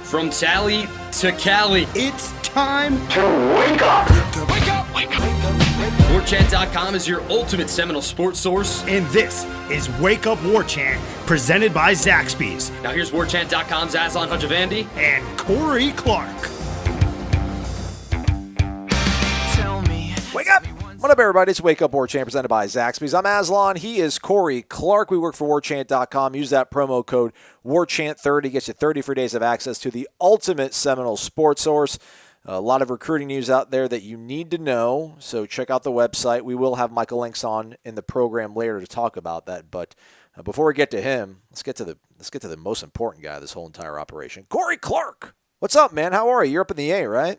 From Tally to Cali, It's time to wake up. Wake up! Wake up! Warchant.com is your ultimate Seminole sports source. And this is Wake Up Warchant, presented by Zaxby's Now here's Warchant.com's Aslan Hajavandi. and Corey Clark. Wake up! What up, everybody? It's Wake Up Warchant presented by Zaxby's. I'm Aslan. He is Corey Clark. We work for Warchant.com. Use that promo code Warchant30. Gets you 30 free days of access to the ultimate Seminole sports source. A lot of recruiting news out there that you need to know, so check out the website. We will have Michael Langston in the program later to talk about that. But before we get to him, let's get to the most important guy of this whole entire operation, Corey Clark. What's up, man? How are you? You're up in the A, right?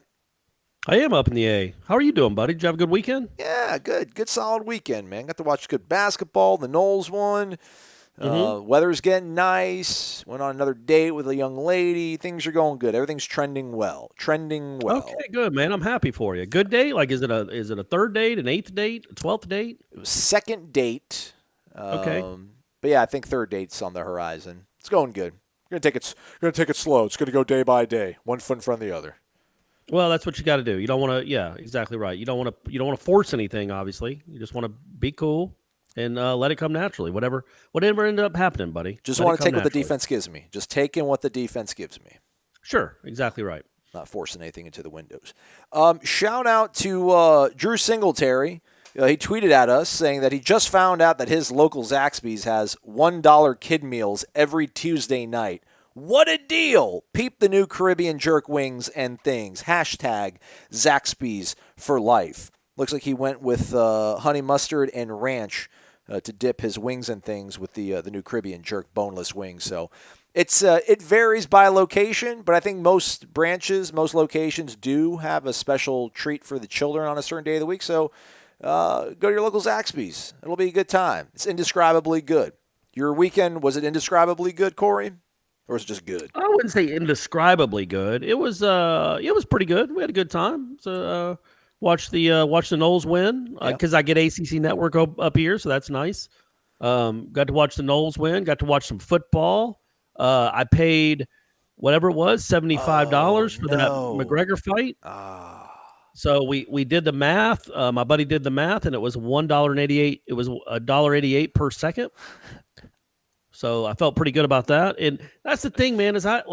I am up in the A. How are you doing, buddy? Did you have a good weekend? Yeah, good. Good solid weekend, man. Got to watch good basketball. The Noles won. Weather's getting nice. Went on another date with a young lady. Things are going good. Everything's trending well. Okay, good, man. I'm happy for you. Good date? Like, is it a third date, an eighth date, a 12th date? It was second date. Okay. But yeah, I think third date's on the horizon. It's going good. We're gonna take it slow. It's gonna go day by day, one foot in front of the other. Well, that's what you got to do. You don't want to. Yeah, exactly right. You don't want to force anything. Obviously, you just want to be cool and let it come naturally. Whatever ended up happening, buddy. Just want to take what the defense gives me. Just taking what the defense gives me. Sure, exactly right. Not forcing anything into the windows. Shout out to Drew Singletary. He tweeted at us saying that he just found out that his local Zaxby's has $1 kid meals every Tuesday night. What a deal! Peep the new Caribbean jerk wings and things. Hashtag Zaxby's for life. Looks like he went with honey mustard and ranch to dip his wings and things with the new Caribbean jerk boneless wings. So it varies by location, but I think most locations do have a special treat for the children on a certain day of the week. So go to your local Zaxby's. It'll be a good time. It's indescribably good. Your weekend, was it indescribably good, Corey? Or was it just good? I wouldn't say indescribably good. It was pretty good. We had a good time. So watch the Noles win because I get ACC Network up here, so that's nice. Got to watch the Noles win. Got to watch some football. I paid whatever it was, $75 for that McGregor fight. So we did the math. My buddy did the math, and it was $1.88. It was $1.88 per second. So I felt pretty good about that. And that's the thing, man, is I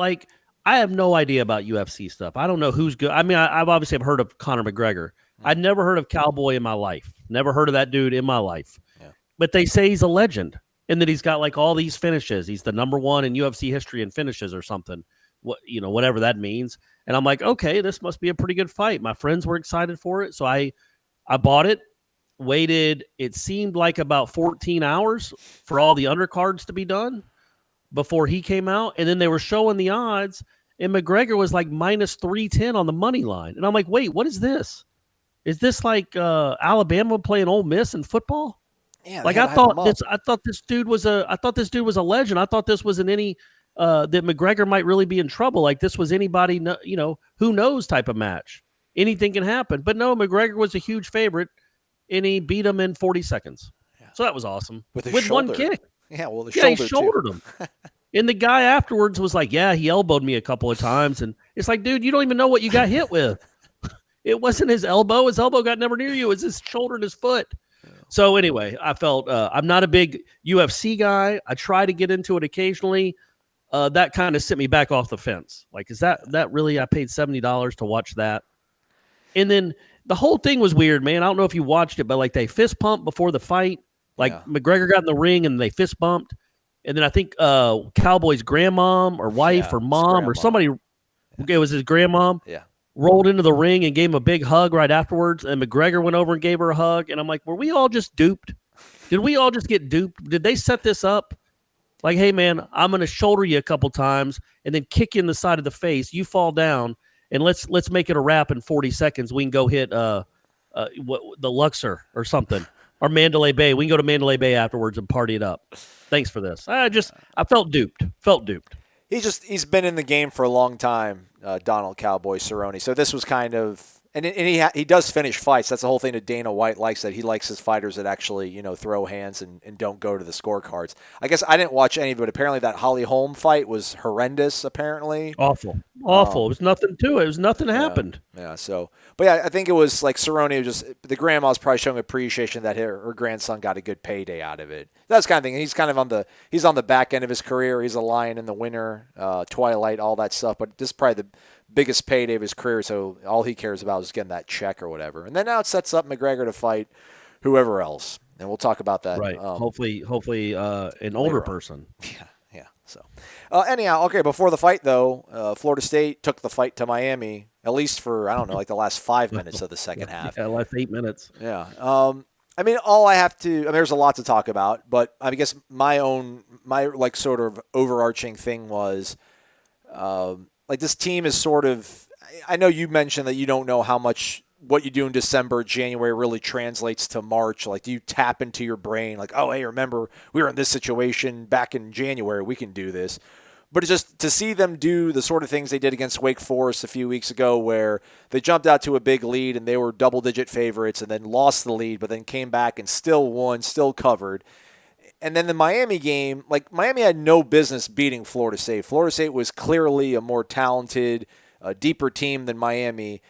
have no idea about UFC stuff. I don't know who's good. I mean, I've obviously heard of Conor McGregor. I'd never heard of Cowboy in my life. Never heard of that dude in my life. Yeah. But they say he's a legend and that he's got like all these finishes. He's the number one in UFC history in finishes or something. Whatever that means. And I'm like, okay, this must be a pretty good fight. My friends were excited for it. So I bought it. Waited, it seemed like about 14 hours for all the undercards to be done before he came out. And then they were showing the odds, and McGregor was like minus 310 on the money line. And I'm like, wait, what is this? Is this like Alabama playing Ole Miss in football? Yeah, like I thought this dude was a legend. I thought this wasn't any that McGregor might really be in trouble. Like this was anybody, who knows type of match. Anything can happen. But no, McGregor was a huge favorite. And he beat him in 40 seconds. Yeah. So that was awesome. With one kick. Yeah, well, he shouldered him. And the guy afterwards was like, yeah, he elbowed me a couple of times. And it's like, dude, you don't even know what you got hit with. It wasn't his elbow. His elbow got never near you. It was his shoulder and his foot. Yeah. So anyway, I felt I'm not a big UFC guy. I try to get into it occasionally. That kind of sent me back off the fence. Like, is that really, I paid $70 to watch that? And then the whole thing was weird, man. I don't know if you watched it, but like they fist pumped before the fight. Like McGregor got in the ring and they fist bumped. And then I think Cowboy's grandmom or wife or mom or somebody, it was his grandmom, rolled into the ring and gave him a big hug right afterwards. And McGregor went over and gave her a hug. And I'm like, were we all just duped? Did we all just get duped? Did they set this up? Like, hey, man, I'm going to shoulder you a couple times and then kick you in the side of the face. You fall down. And let's make it a wrap in 40 seconds. We can go hit the Luxor or something, or Mandalay Bay. We can go to Mandalay Bay afterwards and party it up. Thanks for this. I felt duped. He's been in the game for a long time, Donald Cowboy Cerrone. So this was kind of And he does finish fights. That's the whole thing that Dana White likes, that he likes his fighters that actually, throw hands and don't go to the scorecards. I guess I didn't watch any, but apparently that Holly Holm fight was horrendous, apparently. Awful. Awful. It was nothing to it. It was nothing happened. Yeah. So, but yeah, I think it was like Cerrone was just the grandma's probably showing appreciation that her grandson got a good payday out of it. That's kind of thing. He's kind of on the back end of his career. He's a Lion in the winter, Twilight, all that stuff. But this is probably the biggest payday of his career. So all he cares about is getting that check or whatever. And then now it sets up McGregor to fight whoever else. And we'll talk about that. Right. Hopefully, an older person. Yeah. Yeah. So, anyhow, okay. Before the fight, though, Florida State took the fight to Miami, at least for I don't know, like the last 5 minutes of the second half. Yeah, last 8 minutes. Yeah. I mean, all I have to. I mean, there's a lot to talk about, but I guess my like sort of overarching thing was, like this team is sort of. I know you mentioned that you don't know how much what you do in December, January really translates to March. Like, do you tap into your brain like, oh, hey, remember we were in this situation back in January, we can do this. But it's just to see them do the sort of things they did against Wake Forest a few weeks ago where they jumped out to a big lead and they were double-digit favorites and then lost the lead, but then came back and still won, still covered. And then the Miami game, like Miami had no business beating Florida State. Florida State was clearly a more talented, deeper team than Miami.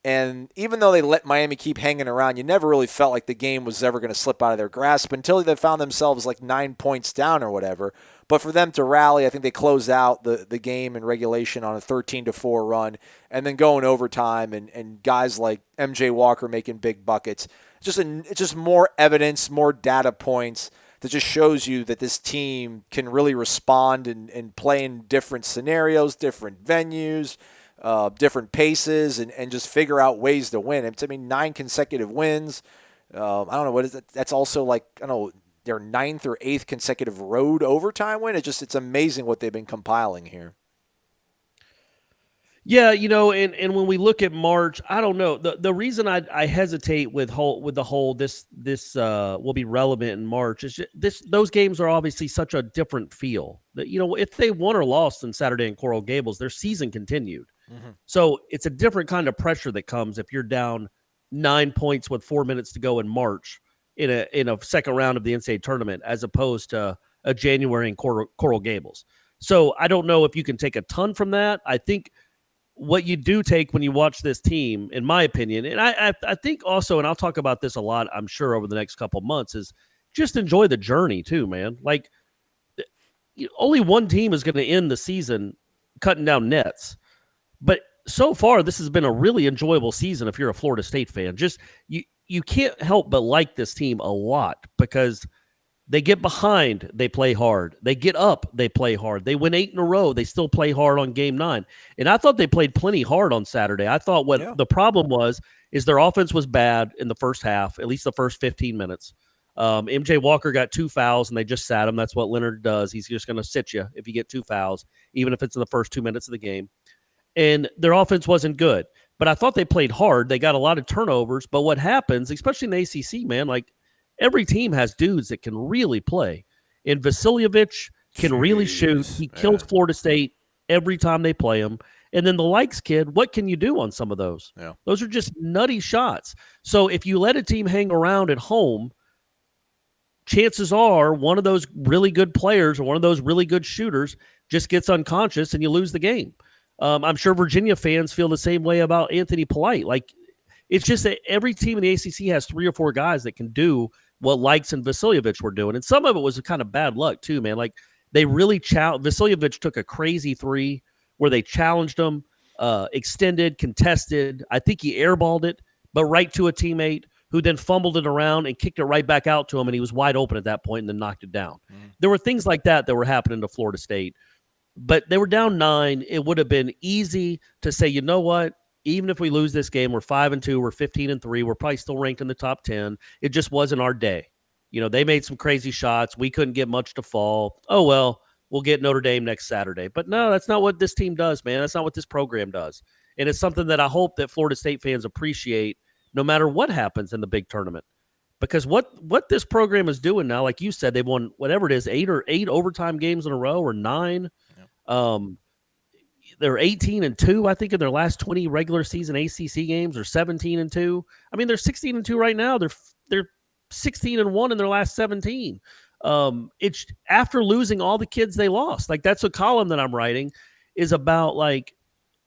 And even though they let Miami keep hanging around, you never really felt like the game was ever going to slip out of their grasp until they found themselves like 9 points down or whatever. But for them to rally, I think they closed out the game in regulation on a 13-4 run and then going overtime and guys like MJ Walker making big buckets. It's just more evidence, more data points that just shows you that this team can really respond and play in different scenarios, different venues, different paces, and just figure out ways to win. I mean, 9 consecutive wins. I don't know, what is it? That's also like, I don't know, their 9th or 8th consecutive road overtime win. It's amazing what they've been compiling here. Yeah, and when we look at March, I don't know. The reason I hesitate with the whole this will be relevant in March is those games are obviously such a different feel. That if they won or lost on Saturday in Coral Gables, their season continued. Mm-hmm. So it's a different kind of pressure that comes if you're down 9 points with 4 minutes to go in March in a second round of the NCAA tournament, as opposed to a January in Coral Gables. So I don't know if you can take a ton from that. I think what you do take when you watch this team, in my opinion, and I think also, and I'll talk about this a lot, I'm sure, over the next couple months, is just enjoy the journey too, man. Like, only one team is going to end the season cutting down nets. But so far, this has been a really enjoyable season if you're a Florida State fan. Just you can't help but like this team a lot because they get behind, they play hard. They get up, they play hard. They win 8 in a row, they still play hard on game 9. And I thought they played plenty hard on Saturday. I thought the problem is their offense was bad in the first half, at least the first 15 minutes. MJ Walker got 2 fouls, and they just sat him. That's what Leonard does. He's just going to sit you if you get 2 fouls, even if it's in the first 2 minutes of the game. And their offense wasn't good. But I thought they played hard. They got a lot of turnovers. But what happens, especially in the ACC, man, like every team has dudes that can really play. And Vasiljevic can really shoot. He kills Florida State every time they play him. And then the Likes kid, what can you do on some of those? Yeah. Those are just nutty shots. So if you let a team hang around at home, chances are one of those really good players or one of those really good shooters just gets unconscious and you lose the game. I'm sure Virginia fans feel the same way about Anthony Polite. Like, it's just that every team in the ACC has 3 or 4 guys that can do what Likes and Vasiljevic were doing. And some of it was kind of bad luck too, man. Like, they really Vasiljevic took a crazy 3 where they challenged him, extended, contested. I think he airballed it, but right to a teammate who then fumbled it around and kicked it right back out to him, and he was wide open at that point and then knocked it down. There were things like that were happening to Florida State. But they were down 9. It would have been easy to say, you know what? Even if we lose this game, we're 5-2, we're 15-3, we're probably still ranked in the top 10. It just wasn't our day. They made some crazy shots. We couldn't get much to fall. Oh, well, we'll get Notre Dame next Saturday. But no, that's not what this team does, man. That's not what this program does. And it's something that I hope that Florida State fans appreciate no matter what happens in the big tournament. Because what this program is doing now, like you said, they've won whatever it is, 8 overtime games in a row or 9. They're 18-2, I think, in their last 20 regular season ACC games, or 17-2. I mean, they're 16-2 right now. They're 16-1 in their last 17. It's after losing all the kids they lost. Like, that's a column that I'm writing is about, like,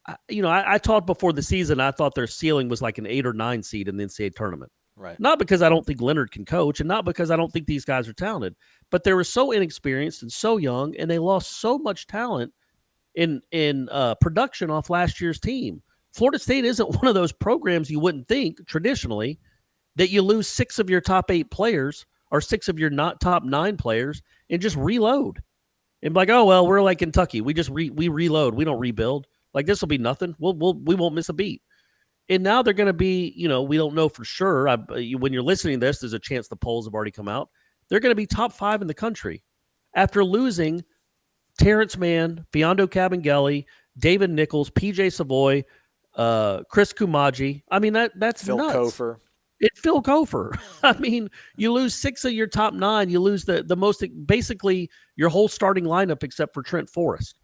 I talked before the season. I thought their ceiling was like an 8 or 9 seed in the NCAA tournament. Right. Not because I don't think Leonard can coach, and not because I don't think these guys are talented, but they were so inexperienced and so young, and they lost so much talent in production off last year's team. Florida State isn't one of those programs you wouldn't think traditionally that you lose 6 of your top 8 players or 6 of your not top 9 players and just reload. And be like, oh well, we're like Kentucky. We just we reload. We don't rebuild. Like this will be nothing. We won't miss a beat. And now they're going to be, we don't know for sure. When you're listening to this, there's a chance the polls have already come out. They're going to be top 5 in the country after losing Terrence Mann, Fiondo Cabangeli, David Nichols, PJ Savoy, Chris Kumaji. I mean, that's Phil nuts. Kofer. Phil Kofer. I mean, you lose 6 of your top 9. You lose the most, basically your whole starting lineup except for Trent Forrest.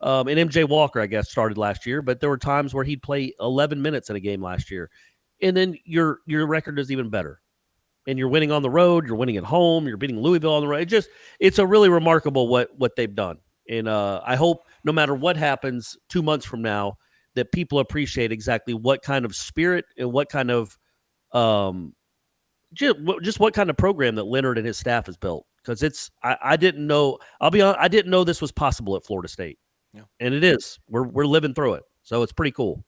And MJ Walker, I guess, started last year, but there were times where he'd play 11 minutes in a game last year. And then your record is even better. And you're winning on the road, you're winning at home, you're beating Louisville on the road. It's a really remarkable what they've done. And I hope no matter what happens 2 months from now, that people appreciate exactly what kind of spirit and what kind of just what kind of program that Leonard and his staff has built. Because I didn't know, I'll be honest, I didn't know this was possible at Florida State. Yeah. And it is. We're living through it. So it's pretty cool.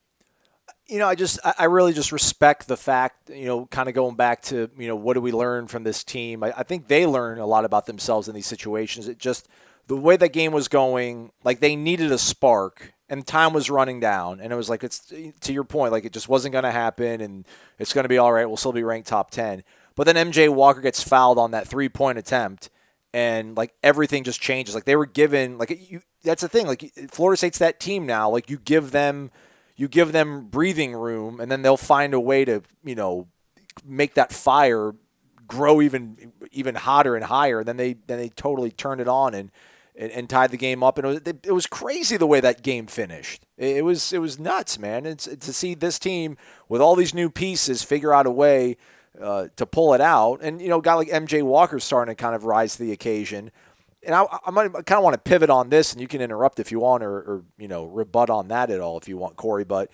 I really just respect the fact, kind of going back to, what do we learn from this team? I think they learn a lot about themselves in these situations. It just, the way that game was going, like they needed a spark and time was running down. And it was like, it's to your point, like it just wasn't going to happen and it's going to be all right. We'll still be ranked top 10. But then MJ Walker gets fouled on that 3-point attempt. And like everything just changes. Like they were given, that's the thing. Like Florida State's that team now. Like you give them breathing room, and then they'll find a way to make that fire grow even hotter and higher. And then they totally turned it on and tied the game up. And it was crazy the way that game finished. It was nuts, man. It's to see this team with all these new pieces figure out a way to pull it out. And, a guy like MJ Walker's starting to kind of rise to the occasion. And I kind of want to pivot on this, and you can interrupt if you want or rebut on that at all if you want, Corey. But,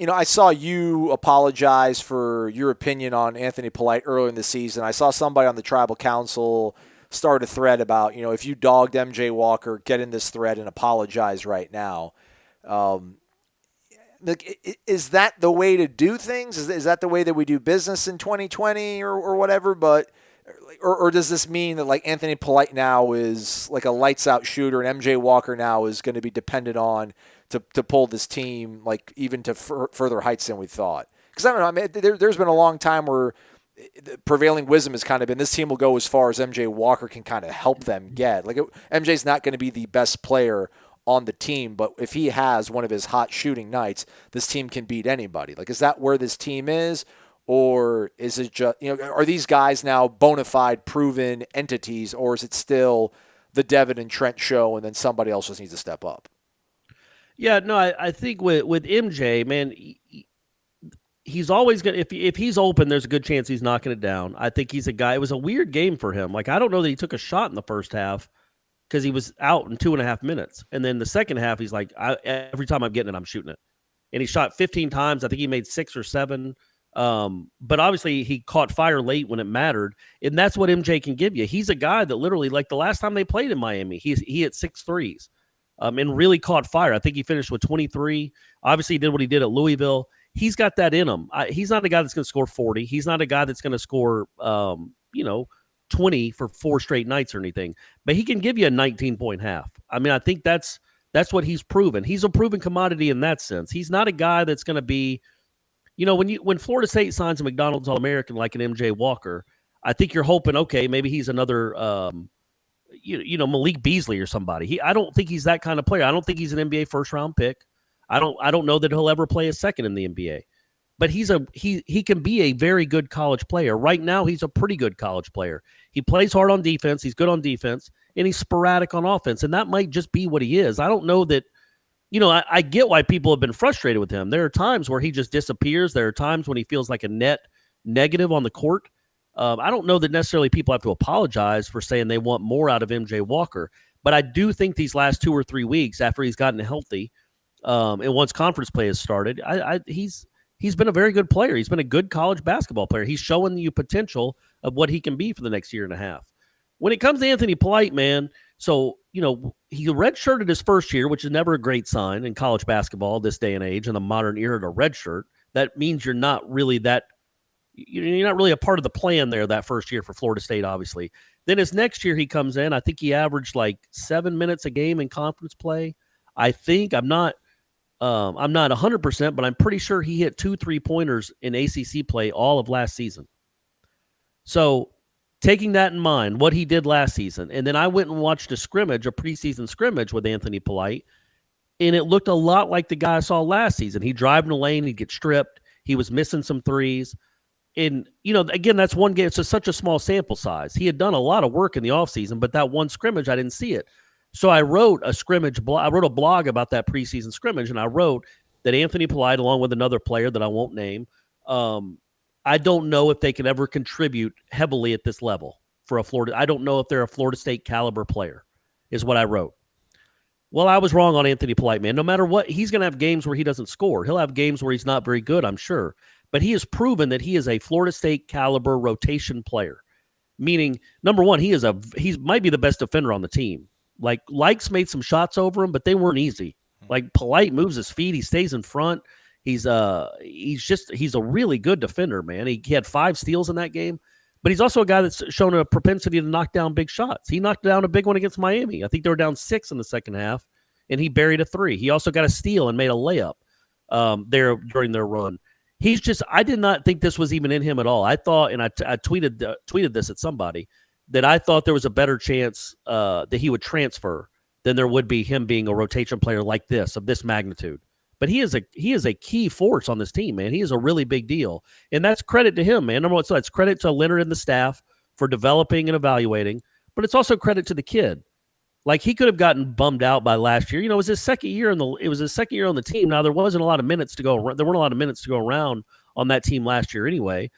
I saw you apologize for your opinion on Anthony Polite earlier in the season. I saw somebody on the Tribal Council start a thread about, if you dogged MJ Walker, get in this thread and apologize right now. Is that the way to do things? Is that the way that we do business in 2020 or whatever? But or does this mean that like Anthony Polite now is like a lights out shooter and MJ Walker now is going to be dependent on to pull this team like even to further heights than we thought? Because I don't know. I mean, there's been a long time where the prevailing wisdom has kind of been this team will go as far as MJ Walker can kind of help them get. Like MJ's not going to be the best player on the team, but if he has one of his hot shooting nights, this team can beat anybody. Like, is that where this team is? Or is it just, are these guys now bona fide proven entities, or is it still the Devin and Trent show and then somebody else just needs to step up? Yeah, no, I think with MJ, man, he's always going to, if he's open, there's a good chance he's knocking it down. I think he's a guy, it was a weird game for him. Like, I don't know that he took a shot in the first half because he was out in 2.5 minutes. And then the second half, he's like, every time I'm getting it, I'm shooting it. And he shot 15 times. I think he made 6 or 7. But obviously he caught fire late when it mattered. And that's what MJ can give you. He's a guy that literally, like the last time they played in Miami, he hit 6 threes and really caught fire. I think he finished with 23. Obviously he did what he did at Louisville. He's got that in him. He's not a guy that's going to score 40. He's not a guy that's going to score, 20 for 4 straight nights or anything, but he can give you a 19-point half. I mean, I think that's what he's proven. He's a proven commodity in that sense. He's not a guy that's going to be, when Florida State signs a McDonald's All-American like an MJ Walker, I think you're hoping, okay, maybe he's another, Malik Beasley or somebody. I don't think he's that kind of player. I don't think he's an NBA first-round pick. I don't know that he'll ever play a second in the NBA. But he can be a very good college player. Right now, he's a pretty good college player. He plays hard on defense. He's good on defense, and he's sporadic on offense. And that might just be what he is. I don't know that, I get why people have been frustrated with him. There are times where he just disappears. There are times when he feels like a net negative on the court. I don't know that necessarily people have to apologize for saying they want more out of MJ Walker. But I do think these last 2 or 3 weeks after he's gotten healthy, And once conference play has started, he's been a very good player. He's been a good college basketball player. He's showing you potential of what he can be for the next year and a half. When it comes to Anthony Polite, man, so, he redshirted his first year, which is never a great sign in college basketball this day and age, in the modern era to redshirt. That means you're not really a part of the plan there that first year for Florida State, obviously. Then his next year he comes in, I think he averaged like 7 minutes a game in conference play. I think I'm not 100%, but I'm pretty sure he hit 2 3-pointers in ACC play all of last season. So taking that in mind, what he did last season, and then I went and watched a preseason scrimmage with Anthony Polite, and it looked a lot like the guy I saw last season. He'd drive in the lane, he'd get stripped, he was missing some threes. And, again, that's one game. It's just such a small sample size. He had done a lot of work in the offseason, but that one scrimmage, I didn't see it. So I wrote a blog about that preseason scrimmage, and I wrote that Anthony Polite, along with another player that I won't name, I don't know if they can ever contribute heavily at this level for a Florida. I don't know if they're a Florida State caliber player, is what I wrote. Well, I was wrong on Anthony Polite, man. No matter what, he's going to have games where he doesn't score. He'll have games where he's not very good, I'm sure. But he has proven that he is a Florida State caliber rotation player. Meaning, number one, he might be the best defender on the team. Like, Likes made some shots over him, but they weren't easy. Like, Polite moves his feet, he stays in front. He's a really good defender, man. He had 5 steals in that game, but he's also a guy that's shown a propensity to knock down big shots. He knocked down a big one against Miami. I think they were down 6 in the second half, and he buried a 3. He also got a steal and made a layup there during their run. I did not think this was even in him at all. I thought, and I tweeted this at somebody, that I thought there was a better chance that he would transfer than there would be him being a rotation player like this, of this magnitude. But he is a key force on this team, man. He is a really big deal. And that's credit to him, man. Number one, so it's credit to Leonard and the staff for developing and evaluating, but it's also credit to the kid. Like, he could have gotten bummed out by last year. It was his second year on the team. Now, there wasn't a lot of minutes to go around. There weren't a lot of minutes to go around on that team last year anyway.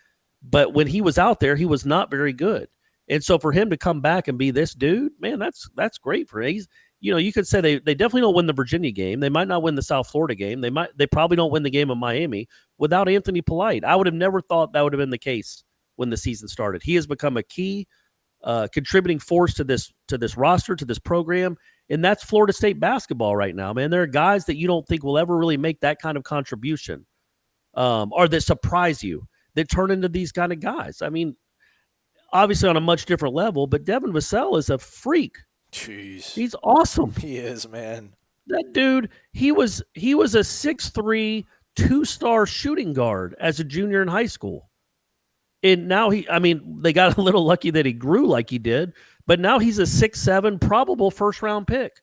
But when he was out there, he was not very good. And so for him to come back and be this dude, man, that's great for him. You could say they definitely don't win the Virginia game. They might not win the South Florida game. They probably don't win the game in Miami without Anthony Polite. I would have never thought that would have been the case when the season started. He has become a key contributing force to this roster, to this program, and that's Florida State basketball right now, man. There are guys that you don't think will ever really make that kind of contribution, or that surprise you, that turn into these kind of guys. I mean, obviously on a much different level, but Devin Vassell is a freak. Jeez, he's awesome. He is, man. That dude, he was a 6'3", 2-star shooting guard as a junior in high school. And now they got a little lucky that he grew like he did, but now he's a 6'7", probable first-round pick.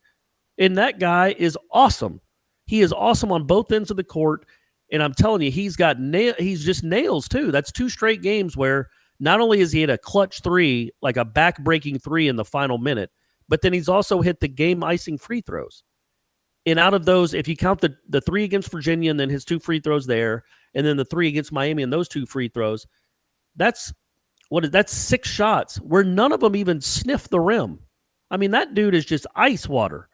And that guy is awesome. He is awesome on both ends of the court. And I'm telling you, he's just nails too. That's 2 straight games where not only has he hit a clutch 3, like a back-breaking 3 in the final minute, but then he's also hit the game-icing free throws. And out of those, if you count the 3 against Virginia and then his 2 free throws there, and then the 3 against Miami and those 2 free throws, that's 6 shots where none of them even sniff the rim. I mean, that dude is just ice water.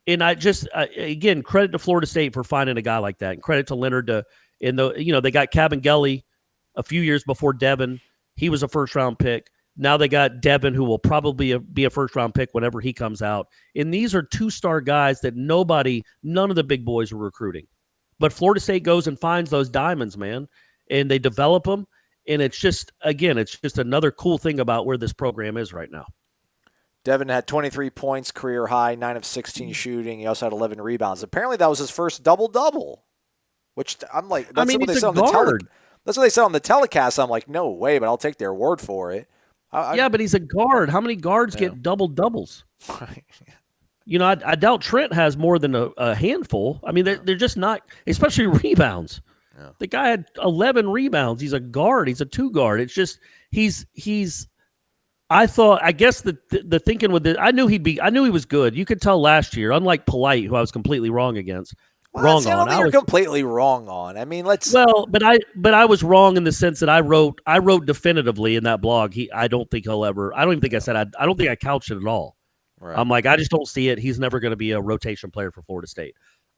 And I just, again, credit to Florida State for finding a guy like that, and credit to Leonard. They got Cabangeli a few years before Devin. He was a first-round pick. Now they got Devin, who will probably be a first-round pick whenever he comes out. And these are 2-star guys that none of the big boys are recruiting. But Florida State goes and finds those diamonds, man, and they develop them. And it's just another cool thing about where this program is right now. Devin had 23 points, career high, 9 of 16 shooting. He also had 11 rebounds. Apparently that was his first double-double, which I'm like, that's what they said on that's what they said on the telecast. I'm like, no way, but I'll take their word for it. But he's a guard. How many guards get double-doubles? I doubt Trent has more than a handful. I mean, they're just not, especially rebounds. Yeah. The guy had 11 rebounds. He's a guard. He's a 2-guard. It's just I guess the thinking with it, I knew he was good. You could tell last year, unlike Polite, who I was completely wrong against. I don't think you're completely wrong on. I mean, but I was wrong in the sense that I wrote definitively in that blog. I don't think I couched it at all. Right. I'm like, I just don't see it. He's never going to be a rotation player for Florida State.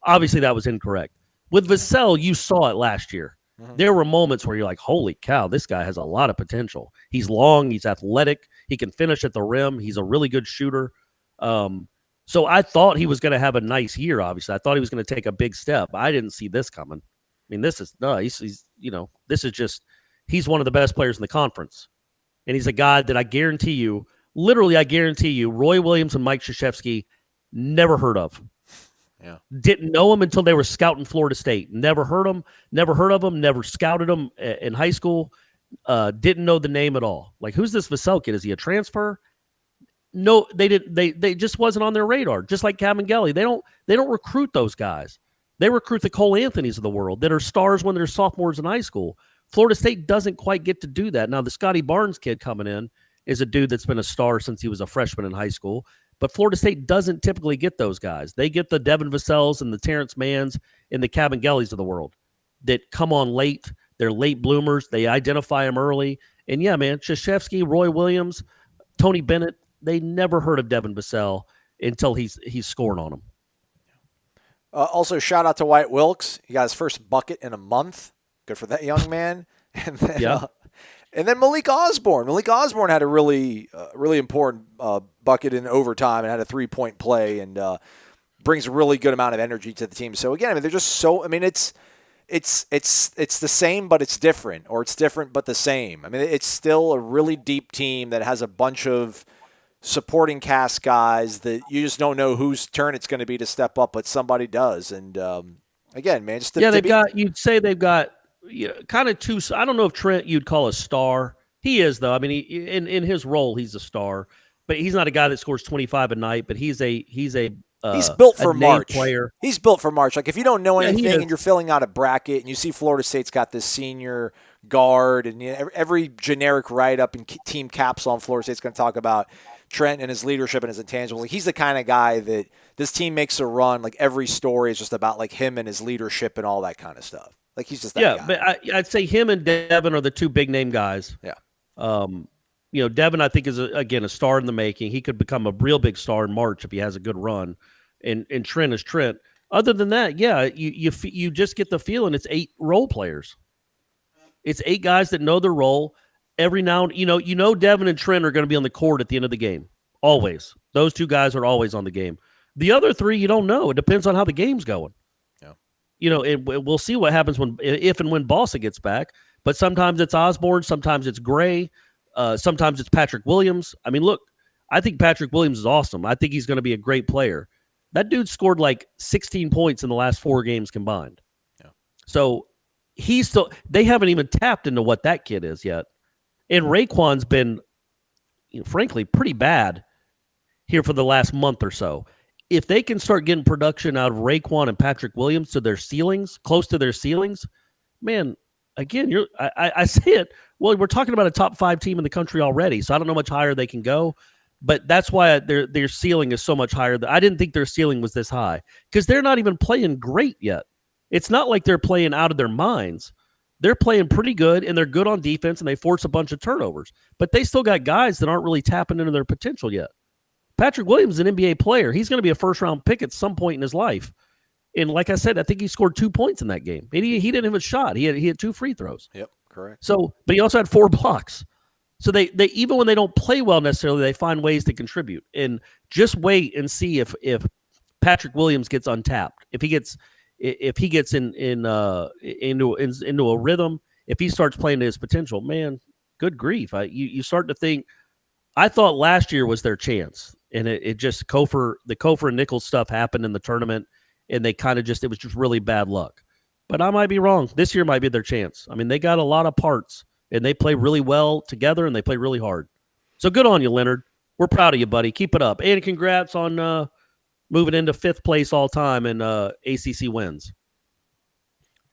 Obviously, that was incorrect. With Vassell, you saw it last year. There were moments where you're like, holy cow, this guy has a lot of potential. He's long, he's athletic, he can finish at the rim, he's a really good shooter. So I thought he was going to have a nice year, obviously. I thought he was going to take a big step. I didn't see this coming. I mean, this is nice. This is just, he's one of the best players in the conference. And he's a guy that I guarantee you, Roy Williams and Mike Krzyzewski never heard of. Yeah. Didn't know him until they were scouting Florida State. Never heard of him, never scouted him in high school. Didn't know the name at all. Like, who's this Vassell kid? Is he a transfer? No, they didn't. They just wasn't on their radar. Just like Kabengele, they don't recruit those guys. They recruit the Cole Anthonys of the world that are stars when they're sophomores in high school. Florida State doesn't quite get to do that. Now, the Scotty Barnes kid coming in is a dude that's been a star since he was a freshman in high school. But Florida State doesn't typically get those guys. They get the Devin Vassells and the Terrence Manns and the Kabengeles of the world that come on late. They're late bloomers. They identify them early. And yeah, man, Krzyzewski, Roy Williams, Tony Bennett, they never heard of Devin Vassell until he's scoring on them. Also, shout out to Wyatt Wilkes. He got his first bucket in a month. Good for that young man. And then Malik Osborne. Malik Osborne had a really important bucket in overtime and had a 3-point play and brings a really good amount of energy to the team. So again, I mean, they're just so. I mean, it's the same, but it's different, or it's different but the same. I mean, it's still a really deep team that has a bunch of supporting cast guys that you just don't know whose turn it's going to be to step up, but somebody does. And again, man, just you'd say they've got. Kind of two. I don't know if Trent you'd call a star. He is, though. I mean, in his role, he's a star, but he's not a guy that scores 25 a night. But he's built for March player. He's built for March. Like, if you don't know anything and you're filling out a bracket and you see Florida State's got this senior guard and every generic write-up and team capsule on Florida State's going to talk about Trent and his leadership and his intangibles. Like, he's the kind of guy that this team makes a run. Like, every story is just about like him and his leadership and all that kind of stuff. Like, he's just that guy. But I'd say him and Devin are the two big name guys. Yeah. Devin, I think, is a star in the making. He could become a real big star in March if he has a good run. And Trent is Trent. Other than that, you just get the feeling it's 8 role players. It's 8 guys that know their role. Every now and Devin and Trent are going to be on the court at the end of the game. Always. Those 2 guys are always on the game. The other 3, you don't know. It depends on how the game's going. We'll see what happens if and when Bossa gets back. But sometimes it's Osborne, sometimes it's Gray, sometimes it's Patrick Williams. I mean, look, I think Patrick Williams is awesome. I think he's going to be a great player. That dude scored like 16 points in the last 4 games combined. Yeah. So they haven't even tapped into what that kid is yet. And Raekwon's been, frankly, pretty bad here for the last month or so. If they can start getting production out of Raekwon and Patrick Williams to their ceilings, close to their ceilings, man, again, I say it. Well, we're talking about a top 5 team in the country already, so I don't know much higher they can go. But that's why their ceiling is so much higher. I didn't think their ceiling was this high because they're not even playing great yet. It's not like they're playing out of their minds. They're playing pretty good, and they're good on defense, and they force a bunch of turnovers. But they still got guys that aren't really tapping into their potential yet. Patrick Williams is an NBA player. He's going to be a first-round pick at some point in his life. And like I said, I think he scored 2 points in that game. And he didn't have a shot. He had 2 free throws. Yep, correct. So, but he also had 4 blocks. So they even when they don't play well necessarily, they find ways to contribute. And just wait and see if Patrick Williams gets untapped. If he gets into a rhythm, if he starts playing to his potential, man, good grief. You start to think. I thought last year was their chance. And it just the Kofor and Nichols stuff happened in the tournament, and they kind of it was just really bad luck. But I might be wrong. This year might be their chance. I mean, they got a lot of parts, and they play really well together, and they play really hard. So good on you, Leonard. We're proud of you, buddy. Keep it up. And congrats on moving into 5th place all time in ACC wins.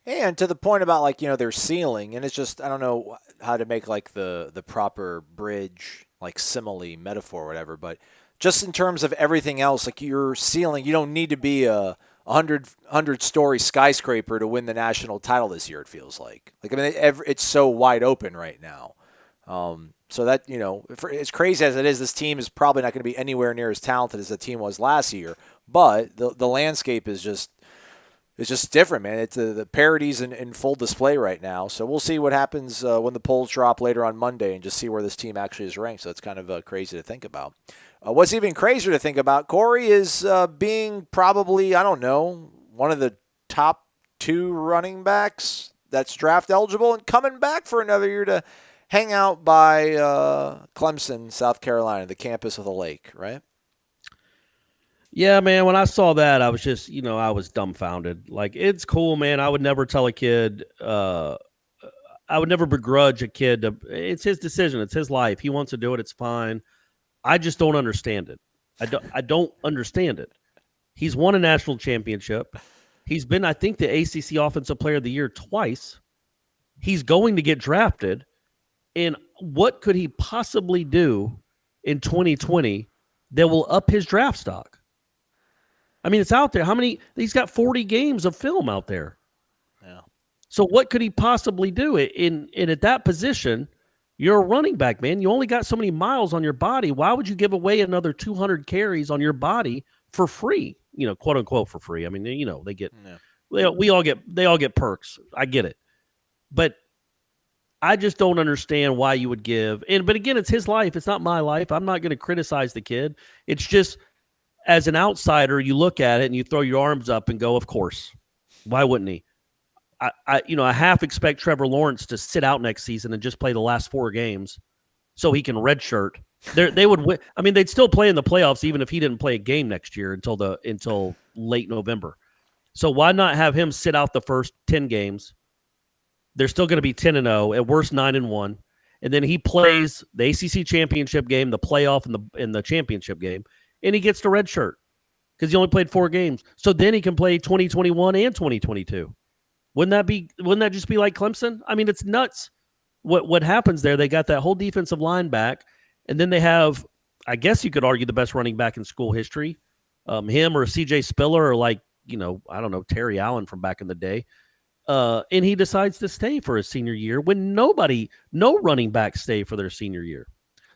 And to the point about their ceiling, and it's just I don't know how to make the proper bridge, simile, metaphor, whatever, but just in terms of everything else, your ceiling, you don't need to be a 100-story skyscraper to win the national title this year, it feels like. I mean, it's so wide open right now. So that, as crazy as it is, this team is probably not going to be anywhere near as talented as the team was last year. But the landscape is just It's just different, man. It's the parity's in full display right now. So we'll see what happens when the polls drop later on Monday and just see where this team actually is ranked. So it's kind of crazy to think about. What's even crazier to think about, Corey, is being probably, I don't know, one of the top 2 running backs that's draft eligible and coming back for another year to hang out by Clemson, South Carolina, the campus of the lake, right? Yeah, man, when I saw that, I was just, I was dumbfounded. Like, it's cool, man. I would never tell a kid, I would never begrudge a kid. It's his decision. It's his life. He wants to do it. It's fine. I just don't understand it. I don't understand it. He's won a national championship. He's been, I think, the ACC Offensive Player of the Year twice. He's going to get drafted. And what could he possibly do in 2020 that will up his draft stock? I mean, it's out there. He's got 40 games of film out there. Yeah. So what could he possibly do? In at that position, you're a running back, man. You only got so many miles on your body. Why would you give away another 200 carries on your body for free? Quote unquote for free. I mean, they get, they all get perks. I get it. But I just don't understand why you would give. But again, it's his life. It's not my life. I'm not going to criticize the kid. It's just, as an outsider, you look at it and you throw your arms up and go, of course. Why wouldn't he? I half expect Trevor Lawrence to sit out next season and just play the last 4 games so he can redshirt. They would win. I mean, they'd still play in the playoffs even if he didn't play a game next year until late November. So why not have him sit out the first 10 games? They're still going to be 10-0, at worst 9-1, and then he plays the ACC championship game, the playoff, and the championship game. And he gets the red shirt because he only played 4 games. So then he can play 2021 and 2022. Wouldn't that just be like Clemson? I mean, it's nuts what happens there. They got that whole defensive line back, and then they have, I guess you could argue, the best running back in school history. Him or CJ Spiller or I don't know, Terry Allen from back in the day. And he decides to stay for his senior year when no running backs stay for their senior year.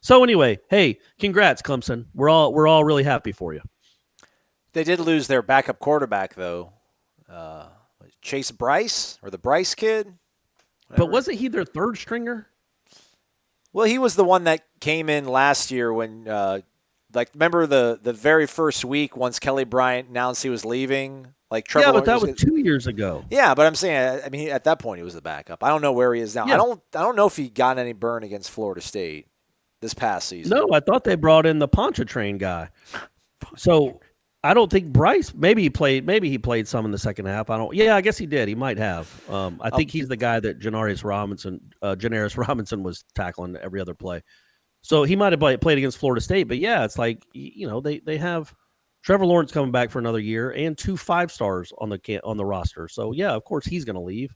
So anyway, hey, congrats, Clemson. We're all really happy for you. They did lose their backup quarterback, though. Chase Bryce, or the Bryce kid. Whatever. But wasn't he their third stringer? Well, he was the one that came in last year when, remember the very first week once Kelly Bryant announced he was leaving? Trevor. Yeah, but that was 2 years ago. Yeah, but I'm saying, I mean, at that point he was the backup. I don't know where he is now. Yeah. I don't know if he got any burn against Florida State this past season. No, I thought they brought in the Pontchartrain guy. So I don't think Bryce. Maybe he played some in the second half. I guess he did. He might have. I think he's the guy that Janarius Robinson was tackling every other play. So he might have played against Florida State. But yeah, it's like they have Trevor Lawrence coming back for another year and 2 5-stars on the roster. So yeah, of course he's going to leave.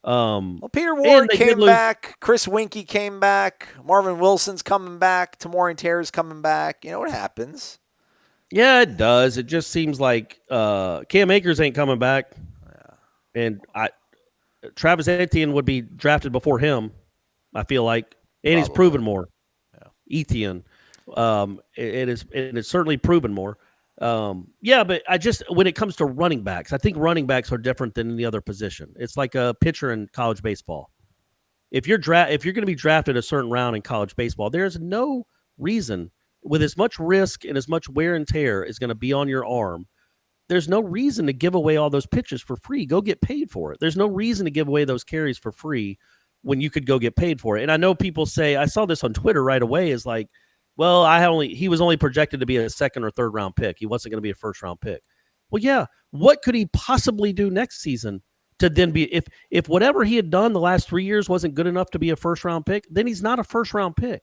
Peter Ward came back. Chris Winkie came back. Marvin Wilson's coming back. Tamori Terry's coming back. You know what happens? Yeah, it does. It just seems like Cam Akers ain't coming back. Yeah. And Travis Etienne would be drafted before him, I feel like. And he's proven more. Yeah. Etienne. It is certainly proven more. But when it comes to running backs, I think running backs are different than any other position. It's like a pitcher in college baseball. If you're going to be drafted a certain round in college baseball, there's no reason, with as much risk and as much wear and tear is going to be on your arm, there's no reason to give away all those pitches for free. Go get paid for it. There's no reason to give away those carries for free when you could go get paid for it. And I know people say, I saw this on Twitter right away, is like, well, he was only projected to be a second or third round pick. He wasn't going to be a first round pick. Well, yeah. What could he possibly do next season to then be, if whatever he had done the last 3 years wasn't good enough to be a first round pick, then he's not a first round pick.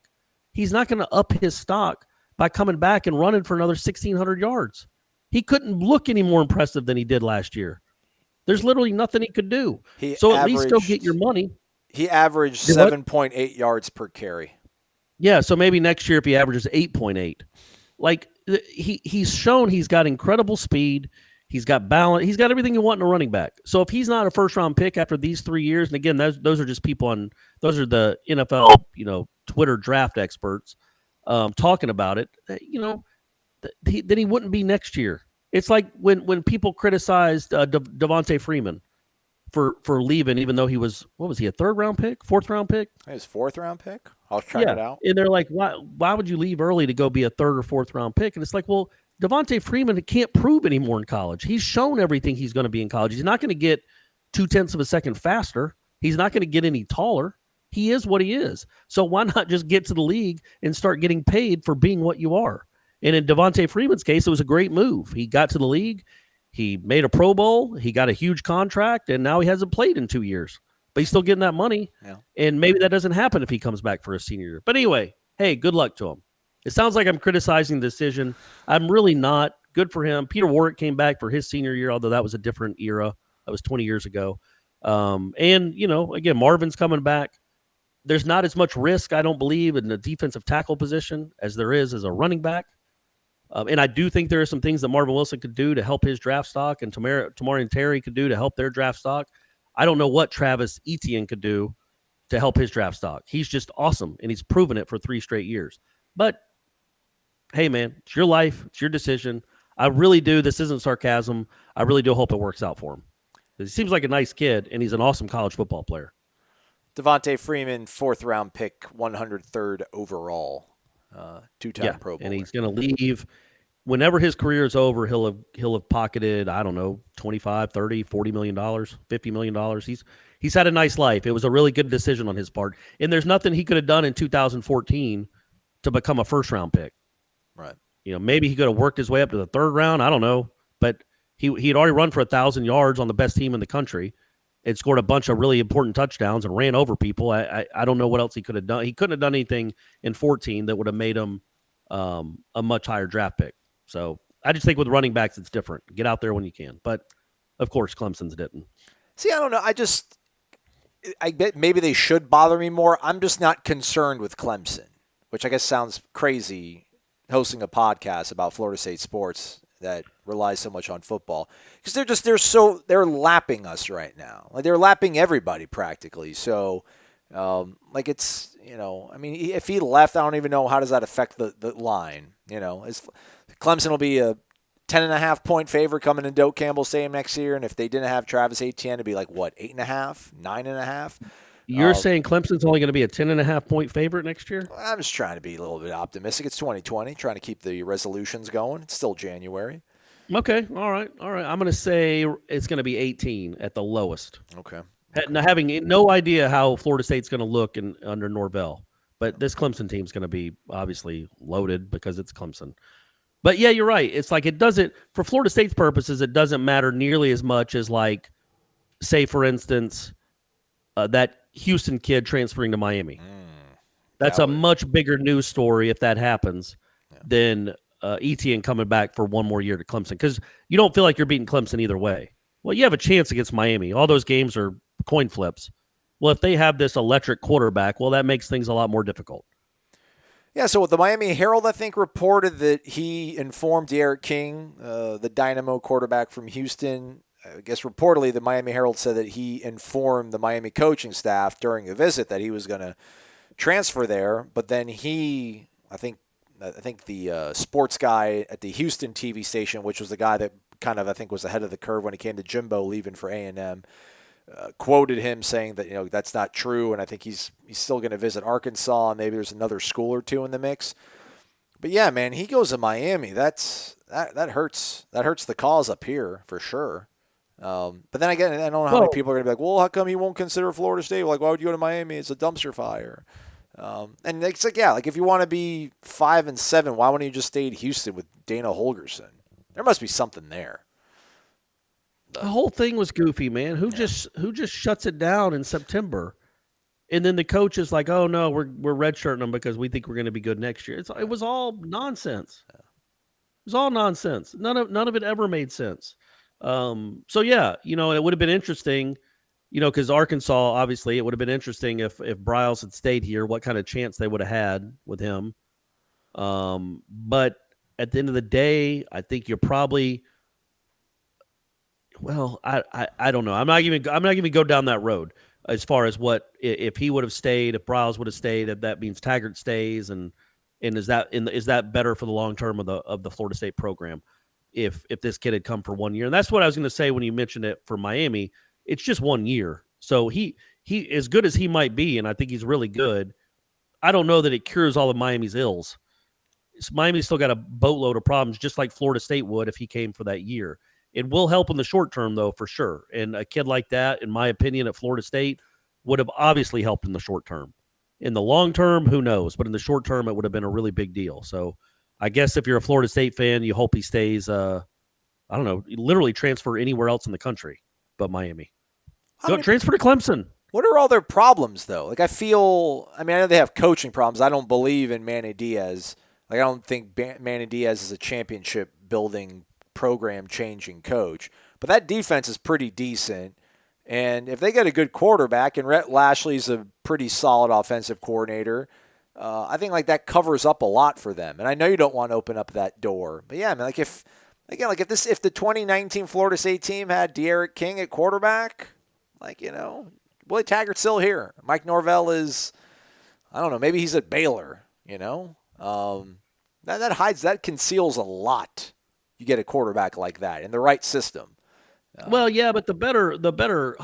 He's not going to up his stock by coming back and running for another 1,600 yards. He couldn't look any more impressive than he did last year. There's literally nothing he could do. At least go get your money. He averaged 7.8 yards per carry. Yeah, so maybe next year if he averages 8.8. Like, he's shown he's got incredible speed. He's got balance. He's got everything you want in a running back. So if he's not a first-round pick after these 3 years, and again, those are just people those are the NFL, Twitter draft experts talking about it, then he wouldn't be next year. It's like when people criticized Devontae Freeman for leaving, even though he was, what was he, a third-round pick, fourth-round pick? His fourth-round pick? I'll check it out. And they're like, why would you leave early to go be a third or fourth-round pick? And it's like, well, Devontae Freeman can't prove anymore in college. He's shown everything he's going to be in college. He's not going to get 0.2 of a second faster. He's not going to get any taller. He is what he is. So why not just get to the league and start getting paid for being what you are? And in Devontae Freeman's case, it was a great move. He got to the league. He made a Pro Bowl. He got a huge contract, and now he hasn't played in 2 years. But he's still getting that money, and maybe that doesn't happen if he comes back for his senior year. But anyway, hey, good luck to him. It sounds like I'm criticizing the decision. I'm really not. Good for him. Peter Warrick came back for his senior year, although that was a different era. That was 20 years ago. And, again, Marvin's coming back. There's not as much risk, I don't believe, in the defensive tackle position as there is as a running back. And I do think there are some things that Marvin Wilson could do to help his draft stock, and Tamari and Terry could do to help their draft stock. I don't know what Travis Etienne could do to help his draft stock. He's just awesome, and he's proven it for 3 straight years. But, hey, man, it's your life. It's your decision. I really do. This isn't sarcasm. I really do hope it works out for him. He seems like a nice kid, and he's an awesome college football player. Devontae Freeman, 4th-round pick, 103rd overall, 2-time Pro Bowler. And he's going to leave. Whenever his career is over, he'll have pocketed, I don't know, $25, $30, $40 million, $50 million. He's had a nice life. It was a really good decision on his part. And there's nothing he could have done in 2014 to become a first-round pick. Right. Maybe he could have worked his way up to the 3rd round. I don't know. But he'd already run for 1,000 yards on the best team in the country and scored a bunch of really important touchdowns and ran over people. I don't know what else he could have done. He couldn't have done anything in 14 that would have made him a much higher draft pick. So I just think with running backs, it's different. Get out there when you can. But, of course, Clemson's didn't. See, I don't know. I bet maybe they should bother me more. I'm just not concerned with Clemson, which I guess sounds crazy, hosting a podcast about Florida State sports that relies so much on football, because they're lapping us right now. Like, they're lapping everybody practically. So, it's, if he left, I don't even know how does that affect the line. Clemson will be a 10.5-point favorite coming in Doak Campbell Stadium next year, and if they didn't have Travis Etienne, it'd be like what, 8.5, 9.5. You're saying Clemson's only going to be a 10.5-point favorite next year? I'm just trying to be a little bit optimistic. It's 2020, trying to keep the resolutions going. It's still January. Okay, all right. I'm going to say it's going to be 18 at the lowest. Okay. Having no idea how Florida State's going to look under Norvell, but this Clemson team's going to be obviously loaded because it's Clemson. But yeah, you're right. It's like, it doesn't, for Florida State's purposes, it doesn't matter nearly as much as, like, say, for instance, that Houston kid transferring to Miami. That's a much bigger news story if that happens than Etienne coming back for one more year to Clemson, because you don't feel like you're beating Clemson either way. Well, you have a chance against Miami. All those games are coin flips. Well, if they have this electric quarterback, well, that makes things a lot more difficult. Yeah, so the Miami Herald, I think, reported that he informed D'Eriq King, the Dynamo quarterback from Houston. I guess reportedly the Miami Herald said that he informed the Miami coaching staff during the visit that he was going to transfer there. But then I think the sports guy at the Houston TV station, which was the guy that kind of, I think, was ahead of the curve when it came to Jimbo leaving for A&M, quoted him saying that, that's not true, and I think he's still going to visit Arkansas, and maybe there's another school or two in the mix. But yeah, man, he goes to Miami. That hurts. That hurts the cause up here for sure. But then again, I don't know how many people are going to be like, well, how come he won't consider Florida State? Like, why would you go to Miami? It's a dumpster fire. And it's like, yeah, like if you want to be 5-7, why wouldn't you just stay at Houston with Dana Holgorsen? There must be something there. The whole thing was goofy, man. Who just shuts it down in September, and then the coach is like, "Oh no, we're redshirting them because we think we're going to be good next year." It was all nonsense. It was all nonsense. None of it ever made sense. So yeah, it would have been interesting, because Arkansas, obviously, it would have been interesting if Bryles had stayed here, what kind of chance they would have had with him. But at the end of the day, I think you're probably. Well, I don't know. I'm not even going to go down that road as far as what if he would have stayed, if Bryles would have stayed, if that means Taggart stays, and is that better for the long term of the Florida State program? if this kid had come for 1 year. And that's what I was going to say when you mentioned it for Miami. It's just 1 year. So he as good as he might be, and I think he's really good, I don't know that it cures all of Miami's ills. Miami's still got a boatload of problems, just like Florida State would if he came for that year. It will help in the short term, though, for sure. And a kid like that, in my opinion, at Florida State would have obviously helped in the short term. In the long term, who knows? But in the short term, it would have been a really big deal. So I guess if you're a Florida State fan, you hope he stays, I don't know, literally transfer anywhere else in the country but Miami. Transfer to Clemson. What are all their problems, though? Like, I know they have coaching problems. I don't believe in Manny Diaz. Like, I don't think Manny Diaz is a championship-building, program-changing coach. But that defense is pretty decent. And if they get a good quarterback, and Rhett Lashley's a pretty solid offensive coordinator, I think, like, that covers up a lot for them. And I know you don't want to open up that door. But, yeah, I mean, like, if the 2019 Florida State team had De'Aaron King at quarterback, like, you know, Willie Taggart's still here. Mike Norvell is, I don't know, maybe he's at Baylor, you know? That conceals a lot. You get a quarterback like that in the right system. Well, yeah, but the better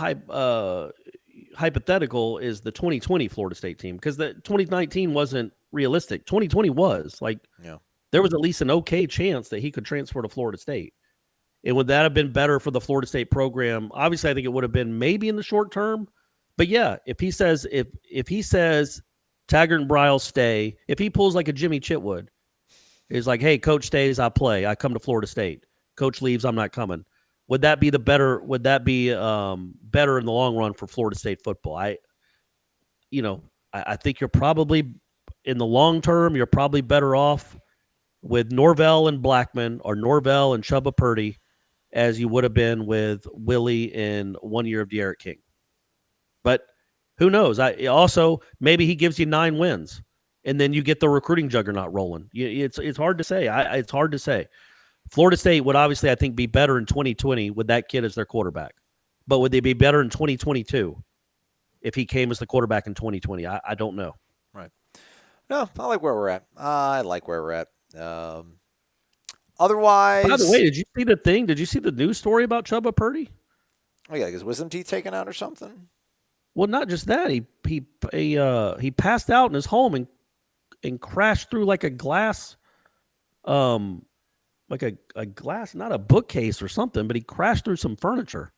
hypothetical is the 2020 Florida State team, because the 2019 wasn't realistic. 2020 was. Like, there was at least an okay chance that he could transfer to Florida State. And would that have been better for the Florida State program? Obviously, I think it would have been maybe in the short term. But yeah, if he says Taggart and Bryles stay, if he pulls like a Jimmy Chitwood, is like, hey, coach stays, I play. I come to Florida State. Coach leaves, I'm not coming. Would that be better in the long run for Florida State football? I think you're probably, in the long term, you're probably better off with Norvell and Blackman, or Norvell and Chubba Purdy, as you would have been with Willie in 1 year of De'Aaron King. But who knows? Also, maybe he gives you 9 wins, and then you get the recruiting juggernaut rolling. It's hard to say. It's hard to say. Florida State would obviously, I think, be better in 2020 with that kid as their quarterback. But would they be better in 2022 if he came as the quarterback in 2020? I don't know. Right. No, I like where we're at. Otherwise, by the way, did you see the thing? Did you see the news story about Chubba Purdy? Oh yeah, his wisdom teeth taken out or something. Well, not just that. He passed out in his home and crashed through like a glass, like a glass, not a bookcase or something, but he crashed through some furniture.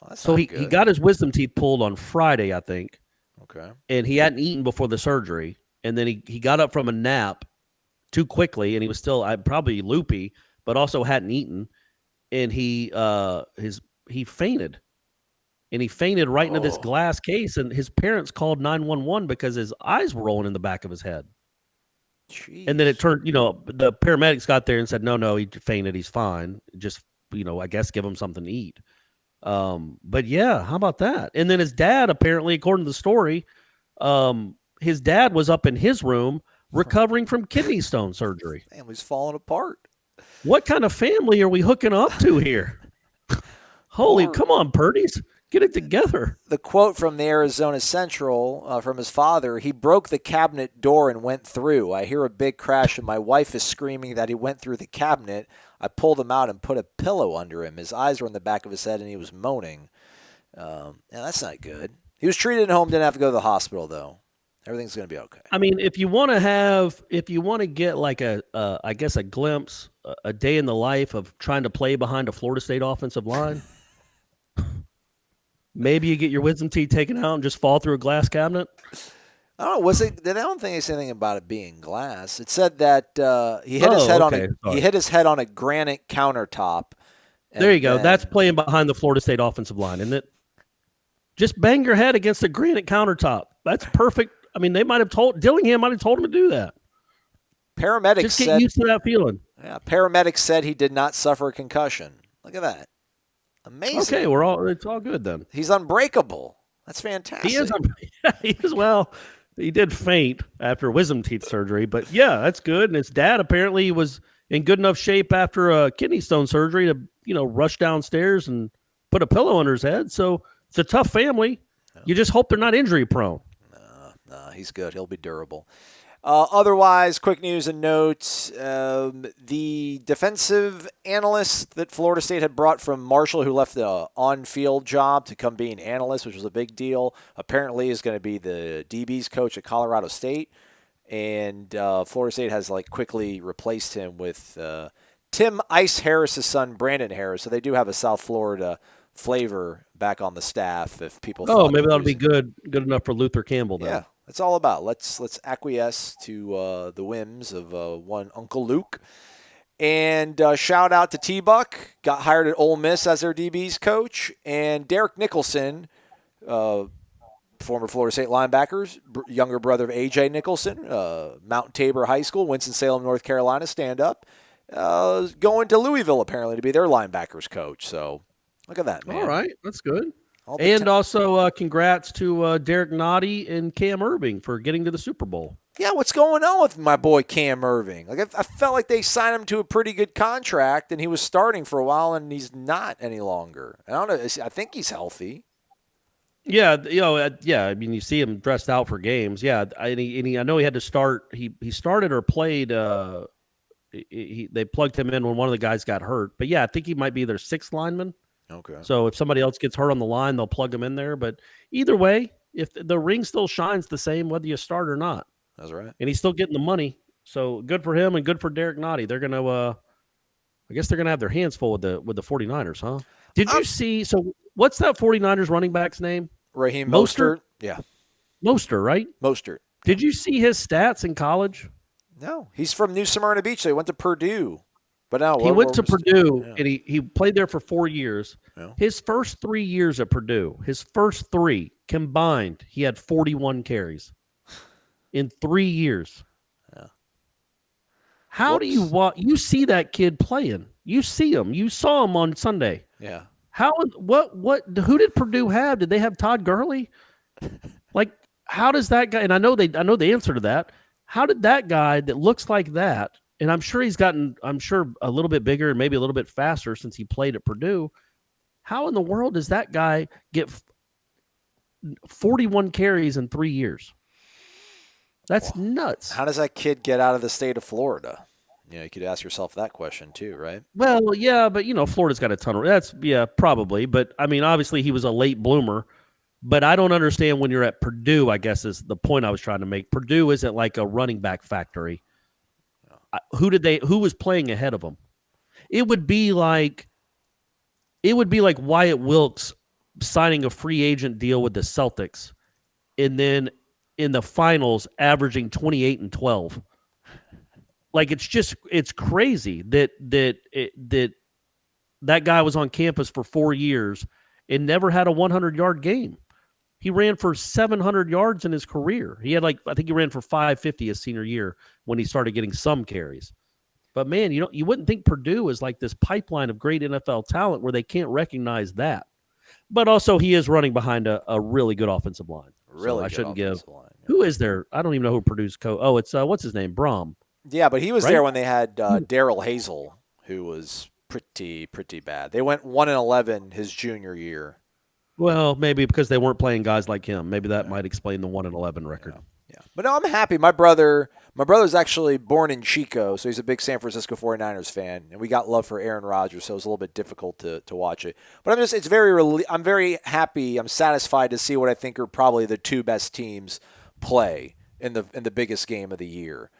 Oh, so he got his wisdom teeth pulled on Friday, I think. Okay. And he hadn't eaten before the surgery, and then he got up from a nap too quickly, and he was still probably loopy, but also hadn't eaten, and he fainted. And he fainted right into this glass case, and his parents called 911 because his eyes were rolling in the back of his head. Jeez. And then it turned, the paramedics got there and said, no, he fainted. He's fine. Just, I guess give him something to eat. But yeah, how about that? And then his dad, apparently, according to the story, his dad was up in his room recovering from kidney stone surgery. Family's falling apart. What kind of family are we hooking up to here? Come on, Purdy's. Get it together. The quote from the Arizona Central from his father, he broke the cabinet door and went through. I hear a big crash and my wife is screaming that he went through the cabinet. I pulled him out and put a pillow under him. His eyes were in the back of his head and he was moaning. That's not good. He was treated at home, didn't have to go to the hospital, though. Everything's going to be okay. I mean, if you want to get like I guess a glimpse, a day in the life of trying to play behind a Florida State offensive line, maybe you get your wisdom teeth taken out and just fall through a glass cabinet. I don't know. I don't think it's anything about it being glass. It said that he hit his head on a granite countertop. There you go. That's playing behind the Florida State offensive line, isn't it? Just bang your head against a granite countertop. That's perfect. I mean, Dillingham might have told him to do that. Paramedics just get used to that feeling. Yeah, paramedics said he did not suffer a concussion. Look at that. Amazing. Okay, it's all good then. He's unbreakable. That's fantastic. He is. Well, he did faint after wisdom teeth surgery, but yeah, that's good. And his dad apparently was in good enough shape after a kidney stone surgery to, rush downstairs and put a pillow under his head. So it's a tough family. You just hope they're not injury prone. No, he's good. He'll be durable. Otherwise, quick news and notes. The defensive analyst that Florida State had brought from Marshall, who left the on-field job to come be an analyst, which was a big deal, apparently is going to be the DB's coach at Colorado State. And Florida State has quickly replaced him with Tim Ice Harris's son, Brandon Harris. So they do have a South Florida flavor back on the staff. If people, maybe that'll be good enough for Luther Campbell. Then. Yeah, that's all about. Let's acquiesce to the whims of one Uncle Luke. And shout out to T-Buck, got hired at Ole Miss as their DB's coach, and Derek Nicholson. Former Florida State linebackers, younger brother of A.J. Nicholson, Mount Tabor High School, Winston-Salem, North Carolina, stand-up, going to Louisville apparently to be their linebackers coach. So look at that, man. All right, that's good. And also congrats to Derek Nottie and Cam Irving for getting to the Super Bowl. Yeah, what's going on with my boy Cam Irving? I felt like they signed him to a pretty good contract, and he was starting for a while, and he's not any longer. I don't know. I think he's healthy. Yeah, I mean, you see him dressed out for games. Yeah, I know he had to start. He started or played. They plugged him in when one of the guys got hurt. But yeah, I think he might be their sixth lineman. Okay. So if somebody else gets hurt on the line, they'll plug him in there. But either way, if the ring still shines the same whether you start or not. That's right. And he's still getting the money. So good for him and good for Derek Nottie. They're gonna, I guess they're gonna have their hands full with the 49ers, huh? Did you see? So what's that 49ers running back's name? Raheem Mostert. Yeah. Mostert, right? Mostert. Did you see his stats in college? No. He's from New Smyrna Beach. So he went to Purdue. But now he went to Purdue, and he played there for 4 years. Yeah. His first 3 years at Purdue, his first 3 combined, he had 41 carries in 3 years. Yeah. How do you see that kid playing? You see him. You saw him on Sunday. Yeah. Who did Purdue have? Did they have Todd Gurley? How does that guy, and I know the answer to that. How did that guy that looks like that, and I'm sure he's gotten, a little bit bigger and maybe a little bit faster since he played at Purdue. How in the world does that guy get 41 carries in 3 years? That's nuts. How does that kid get out of the state of Florida? You could ask yourself that question too, right? Well, yeah, but Florida's got a ton of probably. But I mean, obviously he was a late bloomer. But I don't understand when you're at Purdue, I guess is the point I was trying to make. Purdue isn't like a running back factory. Who was playing ahead of them? It would be like Wyatt Wilkes signing a free agent deal with the Celtics and then in the finals averaging 28 and 12. It's crazy that guy was on campus for 4 years and never had a 100-yard game. He ran for 700 yards in his career. He had I think he ran for 550 his senior year when he started getting some carries. But man, you wouldn't think Purdue is like this pipeline of great NFL talent where they can't recognize that. But also he is running behind a really good offensive line. Really, so I shouldn't give. Line, yeah. Who is there? I don't even know who Purdue's coach. Oh, it's what's his name? Brom. Yeah, but he was there when they had Darrell Hazel, who was pretty bad. They went 1-11 his junior year. Well, maybe because they weren't playing guys like him. Maybe that might explain the 1-11 record. Yeah. But no, I'm happy. My brother's actually born in Chico, so he's a big San Francisco 49ers fan, and we got love for Aaron Rodgers, so it was a little bit difficult to watch it. But I'm very happy. I'm satisfied to see what I think are probably the two best teams play in the biggest game of the year.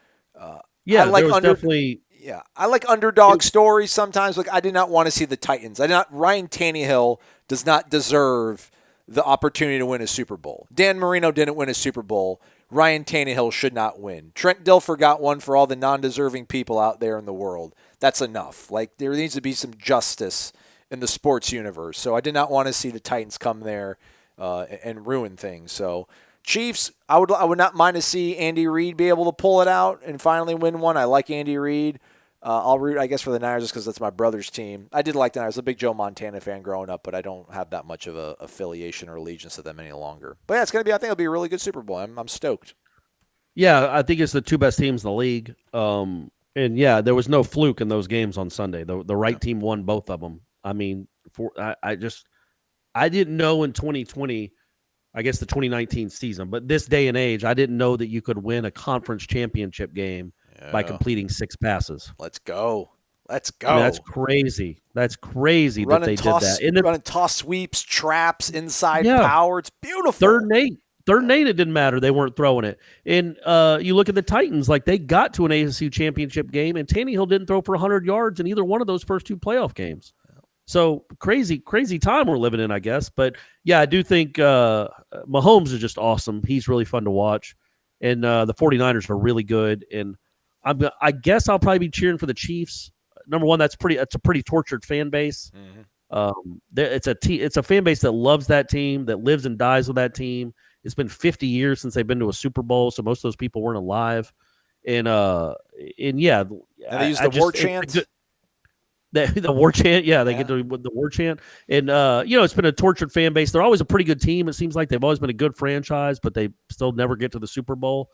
Yeah, there was definitely. Yeah, I like underdog stories sometimes. I did not want to see the Titans. Ryan Tannehill does not deserve the opportunity to win a Super Bowl. Dan Marino didn't win a Super Bowl. Ryan Tannehill should not win. Trent Dilfer got one for all the non-deserving people out there in the world. That's enough. There needs to be some justice in the sports universe. So I did not want to see the Titans come there and ruin things. So Chiefs, I would not mind to see Andy Reid be able to pull it out and finally win one. I like Andy Reid. I'll root, I guess, for the Niners just because that's my brother's team. I did like the Niners. I was a big Joe Montana fan growing up, but I don't have that much of a affiliation or allegiance to them any longer. But yeah, I think it'll be a really good Super Bowl. I'm stoked. Yeah, I think it's the two best teams in the league. And yeah, there was no fluke in those games on Sunday. The right team won both of them. I mean, I didn't know in 2020. I guess the 2019 season. But this day and age, I didn't know that you could win a conference championship game by completing 6 passes. Let's go. I mean, that's crazy. That's crazy that they did that. And running toss sweeps, traps, inside Yeah. power. It's beautiful. 3rd and 8, it didn't matter. They weren't throwing it. And you look at the Titans, like they got to an ASU championship game, and Tannehill didn't throw for 100 yards in either one of those first 2 playoff games. So crazy time we're living in, I guess. But, yeah, I do think Mahomes is just awesome. He's really fun to watch. And the 49ers are really good. And I guess I'll probably be cheering for the Chiefs. Number one, it's a pretty tortured fan base. Mm-hmm. It's a fan base that loves that team, that lives and dies with that team. It's been 50 years since they've been to a Super Bowl, so most of those people weren't alive. And yeah, and they use the war chant. The war chant, yeah, they get to the war chant, and it's been a tortured fan base. They're always a pretty good team. It seems like they've always been a good franchise, but they still never get to the Super Bowl.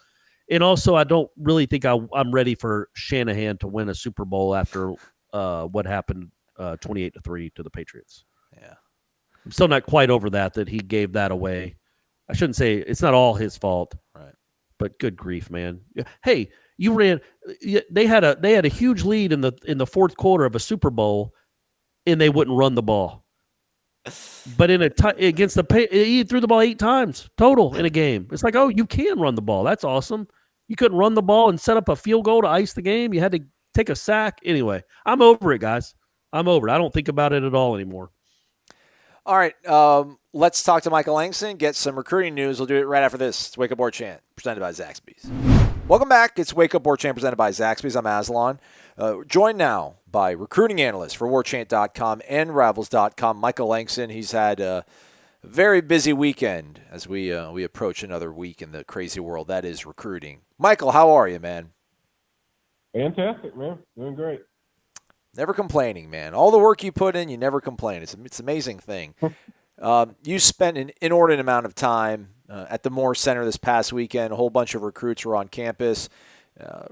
And also, I don't really think I'm ready for Shanahan to win a Super Bowl after what happened 28-3 to the Patriots. Yeah, I'm still not quite over that he gave that away. I shouldn't say it's not all his fault, right? But good grief, man! Hey, you ran. They had a huge lead in the 4th quarter of a Super Bowl, and they wouldn't run the ball. But against he threw the ball 8 times total in a game. It's like, oh, you can run the ball. That's awesome. You couldn't run the ball and set up a field goal to ice the game. You had to take a sack. Anyway, I'm over it, guys. I'm over it. I don't think about it at all anymore. All right, let's talk to Michael Langston, get some recruiting news. We'll do it right after this. It's Wake Up Warchant, presented by Zaxby's. Welcome back. It's Wake Up Warchant, presented by Zaxby's. I'm Aslan. Joined now by recruiting analyst for Warchant.com and Rivals.com, Michael Langston. He's had a very busy weekend as we approach another week in the crazy world that is recruiting. Michael, how are you, man? Fantastic, man. Doing great. Never complaining, man. All the work you put in, you never complain. It's an amazing thing. You spent an inordinate amount of time at the Moore Center this past weekend. A whole bunch of recruits were on campus.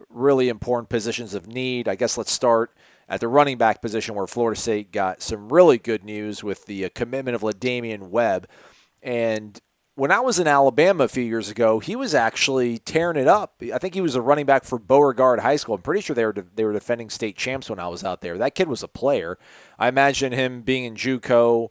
Really important positions of need. I guess let's start at the running back position where Florida State got some really good news with the commitment of LaDamian Webb. And when I was in Alabama a few years ago, he was actually tearing it up. I think he was a running back for Beauregard High School. I'm pretty sure they were defending state champs when I was out there. That kid was a player. I imagine him being in JUCO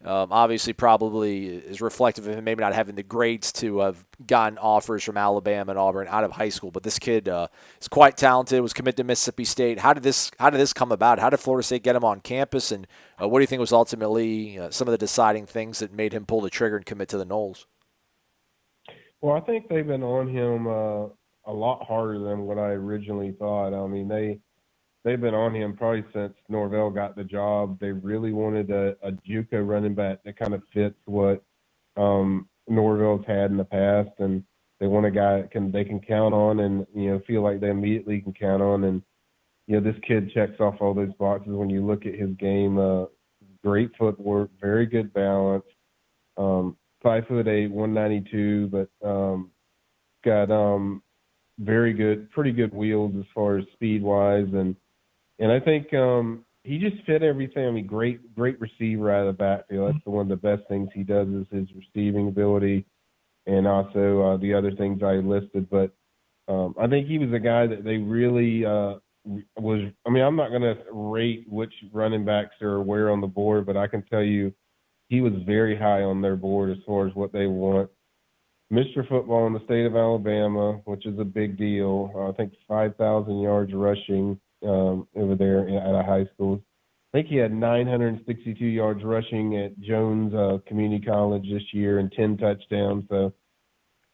obviously probably is reflective of him maybe not having the grades to have gotten offers from Alabama and Auburn out of high school. But this kid is quite talented, was committed to Mississippi State. How did this come about? How did Florida State get him on campus? And what do you think was ultimately some of the deciding things that made him pull the trigger and commit to the Noles? Well, I think they've been on him a lot harder than what I originally thought. I mean, they've been on him probably since Norvell got the job. They really wanted a JUCO running back that kind of fits what Norvell's had in the past, and they want a guy that they can count on and feel like they immediately can count on. And this kid checks off all those boxes when you look at his game. Great footwork, very good balance. 5'8", 192, but got pretty good wheels as far as speed wise, and I think he just fit everything. I mean, great receiver out of the backfield. That's one of the best things he does is his receiving ability, and also the other things I listed. But I think he was a guy that they really was. I mean, I'm not going to rate which running backs are where on the board, but I can tell you he was very high on their board as far as what they want. Mr. Football in the state of Alabama, which is a big deal. I think 5,000 yards rushing over there at a high school. I think he had 962 yards rushing at Jones Community College this year and 10 touchdowns. So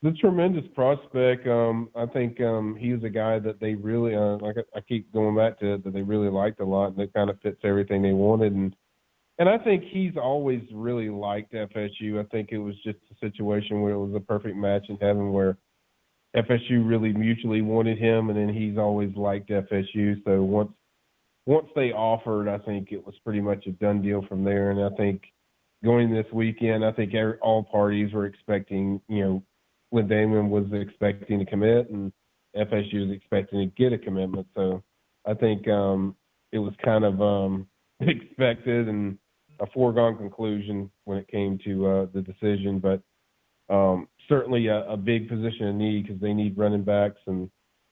it's a tremendous prospect. I think he was a guy that they really, like I keep going back to it, that they really liked a lot, and it kind of fits everything they wanted. And I think he's always really liked FSU. I think it was just a situation where it was a perfect match in heaven where FSU really mutually wanted him, and then he's always liked FSU. So once they offered, I think it was pretty much a done deal from there. And I think going this weekend, I think all parties were expecting, when Damon was expecting to commit and FSU was expecting to get a commitment. So I think it was kind of expected and a foregone conclusion when it came to the decision. But certainly a big position of need because they need running backs and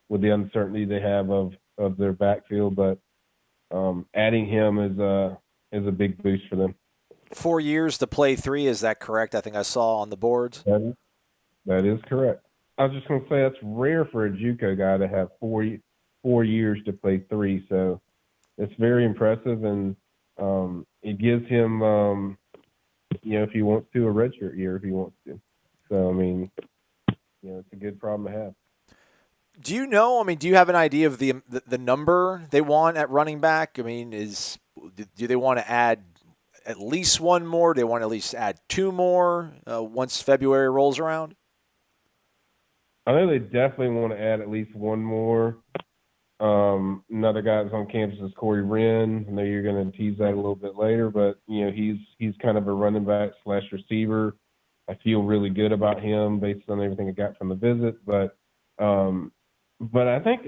with the uncertainty they have of their backfield. But adding him is a big boost for them. 4 years to play 3, is that correct? I think I saw on the boards. That is correct. I was just going to say that's rare for a JUCO guy to have 4 years to play 3. So it's very impressive, and it gives him, if he wants to, a redshirt year if he wants to. So, I mean, it's a good problem to have. Do you know? I mean, do you have an idea of the number they want at running back? I mean, do they want to add at least one more? Do they want to at least add 2 more once February rolls around? I know they definitely want to add at least one more. Another guy that's on campus is Corey Wren. I know you're going to tease that a little bit later, but he's kind of a running back / receiver. I feel really good about him based on everything I got from the visit, but I think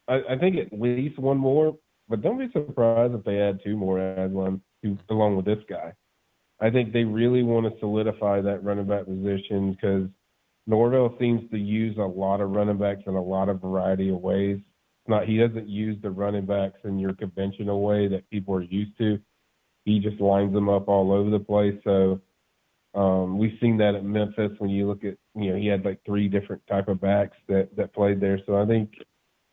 I think at least one more. But don't be surprised if they add 2 more, along with this guy. I think they really want to solidify that running back position because Norvell seems to use a lot of running backs in a lot of variety of ways. He doesn't use the running backs in your conventional way that people are used to. He just lines them up all over the place. So we've seen that at Memphis when you look at, he had like 3 different type of backs that played there. So I think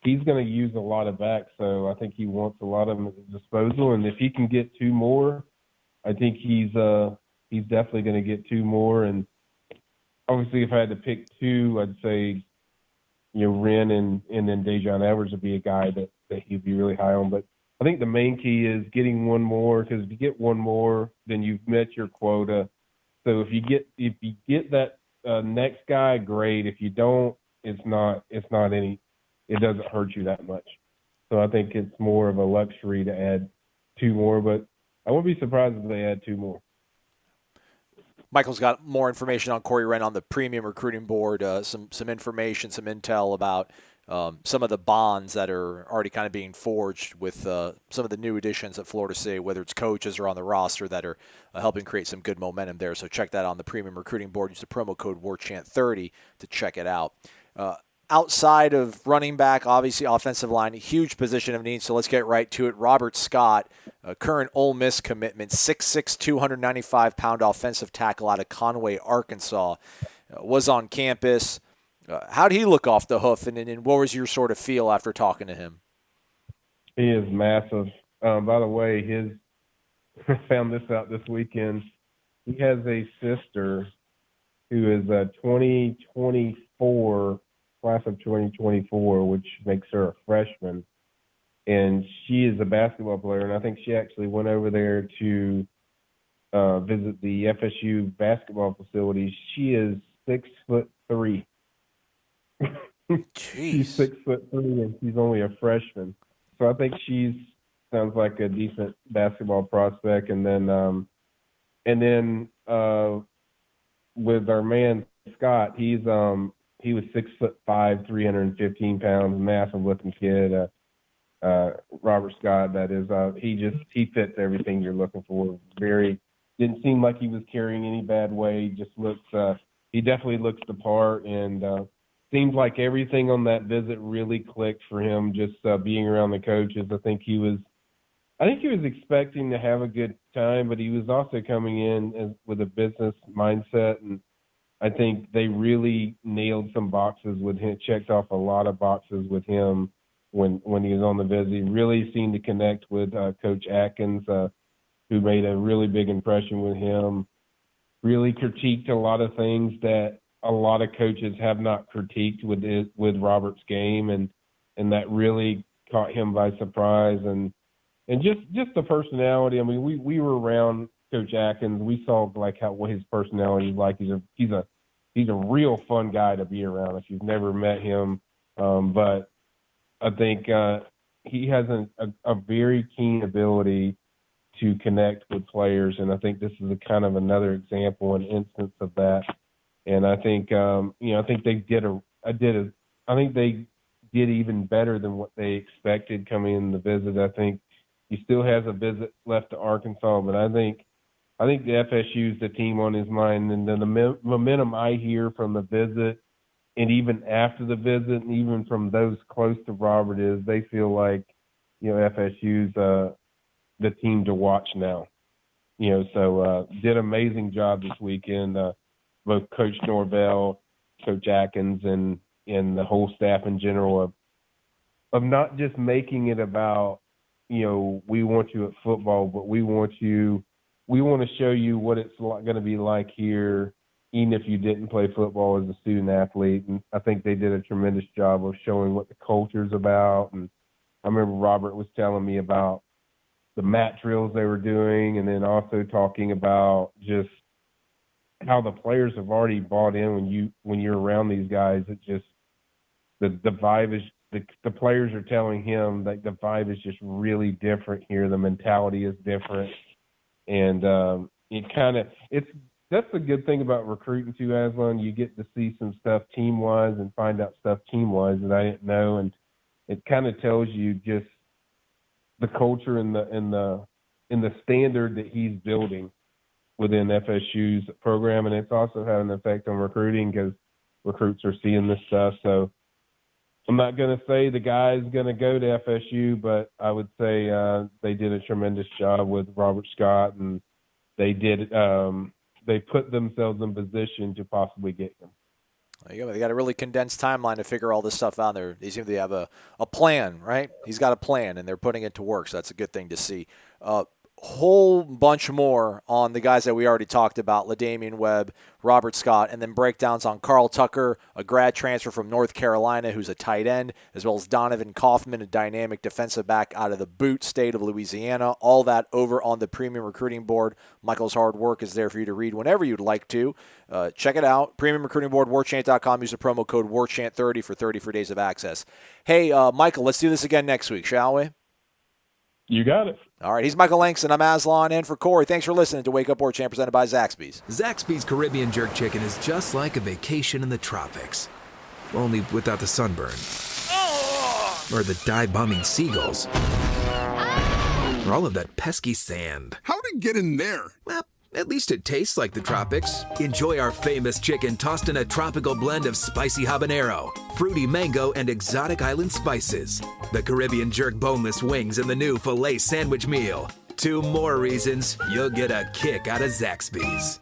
he's going to use a lot of backs. So I think he wants a lot of them at his disposal. And if he can get 2 more, I think he's definitely going to get 2 more. And obviously if I had to pick 2, I'd say, Wren and then Dejon Edwards would be a guy that he'd be really high on. But I think the main key is getting 1 more, because if you get 1 more, then you've met your quota. So if you get that next guy, great. If you don't, it doesn't hurt you that much. So I think it's more of a luxury to add 2 more, but I wouldn't be surprised if they add 2 more. Michael's got more information on Corey Wren on the premium recruiting board, some information, some intel about some of the bonds that are already kind of being forged with some of the new additions at Florida State, whether it's coaches or on the roster that are helping create some good momentum there. So check that on the premium recruiting board. Use the promo code WARCHANT30 to check it out. Outside of running back, obviously offensive line, a huge position of need. So let's get right to it. Robert Scott, current Ole Miss commitment, 6'6", 295-pound offensive tackle out of Conway, Arkansas, was on campus. How did he look off the hoof, and what was your sort of feel after talking to him? He is massive. By the way, I found this out this weekend. He has a sister who is a 2024 class of 2024, which makes her a freshman, and she is a basketball player. And I think she actually went over there to visit the FSU basketball facilities. She is 6'3". She's 6'3", and she's only a freshman. So I think sounds like a decent basketball prospect. And then with our man Scott, he was 6'5", 315 pounds, massive looking kid. Robert Scott, that is. He fits everything you're looking for. Didn't seem like he was carrying any bad weight. Just looks. He definitely looks the part, and seems like everything on that visit really clicked for him. Just being around the coaches, I think he was expecting to have a good time, but he was also coming in with a business mindset, and I think they really nailed some boxes with him, checked off a lot of boxes with him when he was on the visit. He really seemed to connect with Coach Atkins, who made a really big impression with him, really critiqued a lot of things that a lot of coaches have not critiqued with Robert's game, and that really caught him by surprise. And just the personality. I mean, we were around Coach Atkins. We saw like what his personality is like. He's a real fun guy to be around if you've never met him. But I think he has a very keen ability to connect with players, and I think this is a kind of another example, an instance of that. And I think I think they did even better than what they expected coming in the visit. I think he still has a visit left to Arkansas, but I think I think the FSU is the team on his mind, and then the momentum I hear from the visit, and even after the visit, and even from those close to Robert, is they feel like, FSU's the team to watch now. So did an amazing job this weekend. Both Coach Norvell, Coach Atkins, and the whole staff in general of not just making it about, we want you at football, but we want to show you what it's going to be like here, even if you didn't play football as a student athlete. And I think they did a tremendous job of showing what the culture's about. And I remember Robert was telling me about the mat drills they were doing, and then also talking about just how the players have already bought in when you're around these guys. It just the vibe is the players are telling him that the vibe is just really different here. The mentality is different, and that's the good thing about recruiting too, Aslan. You get to see some stuff team wise and find out stuff team wise that I didn't know, and it kind of tells you just the culture and the standard that he's building within FSU's program, and it's also having an effect on recruiting because recruits are seeing this stuff. So I'm not going to say the guy's going to go to FSU, but I would say they did a tremendous job with Robert Scott, and they put themselves in position to possibly get him. They got a really condensed timeline to figure all this stuff out. They seem to have a plan, right? He's got a plan, and they're putting it to work, so that's a good thing to see. Whole bunch more on the guys that we already talked about, LaDamian Webb, Robert Scott, and then breakdowns on Carl Tucker, a grad transfer from North Carolina who's a tight end, as well as Donovan Kaufman, a dynamic defensive back out of the Boot state of Louisiana. All that over on the Premium Recruiting Board. Michael's hard work is there for you to read whenever you'd like to. Check it out. Premium Recruiting Board, warchant.com. Use the promo code WARCHANT30 for 30 free days of access. Hey, Michael, let's do this again next week, shall we? You got it. All right, he's Michael Langston. I'm Aslan, and for Corey, thanks for listening to Wake Up Warchant presented by Zaxby's. Zaxby's Caribbean Jerk Chicken is just like a vacation in the tropics, only without the sunburn, or the dive-bombing seagulls, or all of that pesky sand. How'd it get in there? Well, at least it tastes like the tropics. Enjoy our famous chicken tossed in a tropical blend of spicy habanero, fruity mango, and exotic island spices. The Caribbean Jerk boneless wings and the new filet sandwich meal. 2 more reasons you'll get a kick out of Zaxby's.